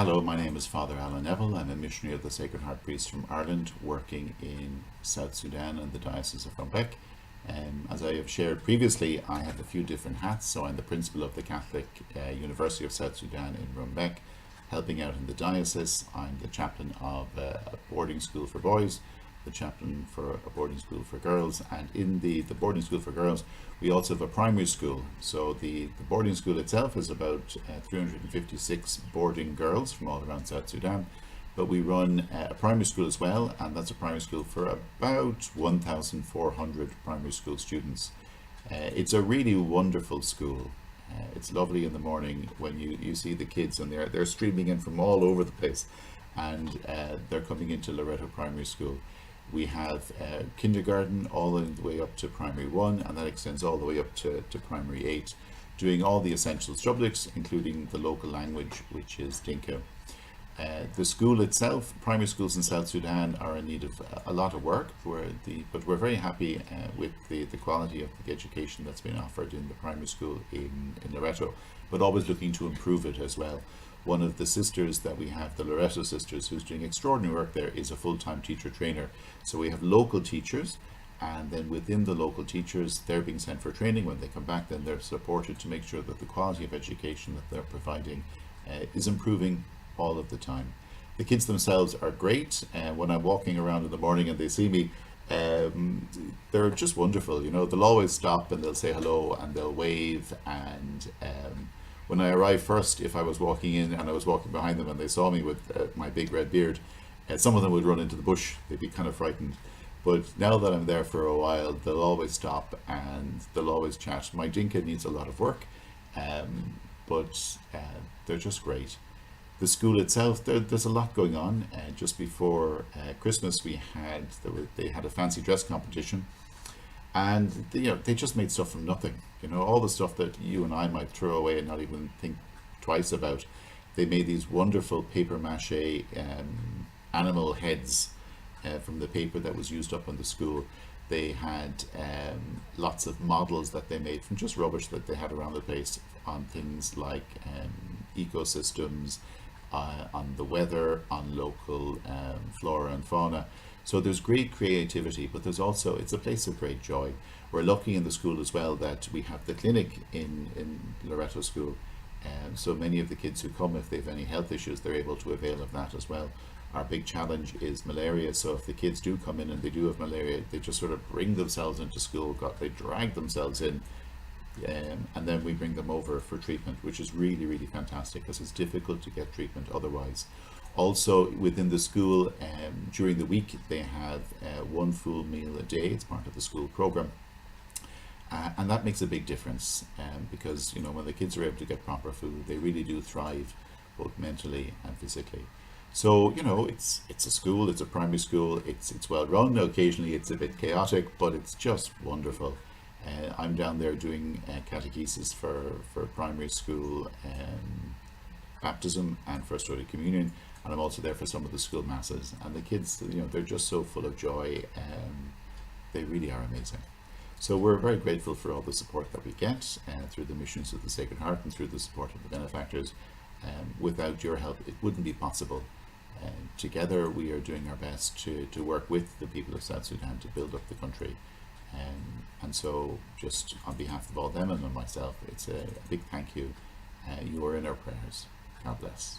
Hello, my name is Father Alan Neville. I'm a missionary of the Sacred Heart Priests from Ireland, working in South Sudan and the Diocese of Rumbek. As I have shared previously, I have a few different hats. So I'm the principal of the Catholic University of South Sudan in Rumbek, helping out in the diocese. I'm the chaplain of a boarding school for boys, the chaplain for a boarding school for girls, and in the boarding school for girls we also have a primary school. So the boarding school itself is about 356 boarding girls from all around South Sudan, but we run a primary school as well, and that's a primary school for about 1,400 primary school students. It's a really wonderful school. It's lovely in the morning when you see the kids, and they're streaming in from all over the place, and they're coming into Loreto Primary School. We have kindergarten all the way up to primary 1, and that extends all the way up to primary 8, doing all the essential subjects, including the local language, which is Dinka. The school itself, primary schools in South Sudan are in need of a lot of work, but we're very happy with the quality of the education that's been offered in the primary school in Loreto, but always looking to improve it as well. One of the sisters that we have, the Loreto sisters, who's doing extraordinary work there, is a full-time teacher trainer. So we have local teachers, and then within the local teachers, they're being sent for training. When they come back, then they're supported to make sure that the quality of education that they're providing is improving all of the time. The kids themselves are great. When I'm walking around in the morning and they see me, they're just wonderful. You know, they'll always stop and they'll say hello and they'll wave. And when I arrived first, if I was walking in and I was walking behind them and they saw me with my big red beard, some of them would run into the bush. They'd be kind of frightened. But now that I'm there for a while, they'll always stop and they'll always chat. My Dinka needs a lot of work, but they're just great. The school itself, there's a lot going on. Just before Christmas, they had a fancy dress competition, and they just made stuff from nothing. All the stuff that you and I might throw away and not even think twice about. They made these wonderful paper mache animal heads from the paper that was used up on the school. They had lots of models that they made from just rubbish that they had around the place on things like ecosystems, on the weather, on local flora and fauna. So there's great creativity, but it's a place of great joy. We're lucky in the school as well that we have the clinic in Loreto School. So many of the kids who come, if they have any health issues, they're able to avail of that as well. Our big challenge is malaria. So if the kids do come in and they do have malaria, they just sort of bring themselves into school, they drag themselves in, and then we bring them over for treatment, which is really, really fantastic because it's difficult to get treatment otherwise. Also within the school, during the week, they have one full meal a day. It's part of the school program. And that makes a big difference because when the kids are able to get proper food, they really do thrive both mentally and physically. So it's a school, it's a primary school, it's well run. Occasionally it's a bit chaotic, but it's just wonderful. I'm down there doing catechesis for primary school baptism and First Holy Communion, and I'm also there for some of the school masses. And the kids, they're just so full of joy. They really are amazing. So we're very grateful for all the support that we get through the missions of the Sacred Heart and through the support of the benefactors. Without your help, it wouldn't be possible. Together we are doing our best to work with the people of South Sudan to build up the country. And so just on behalf of all them and myself, it's a big thank you. You are in our prayers. God bless.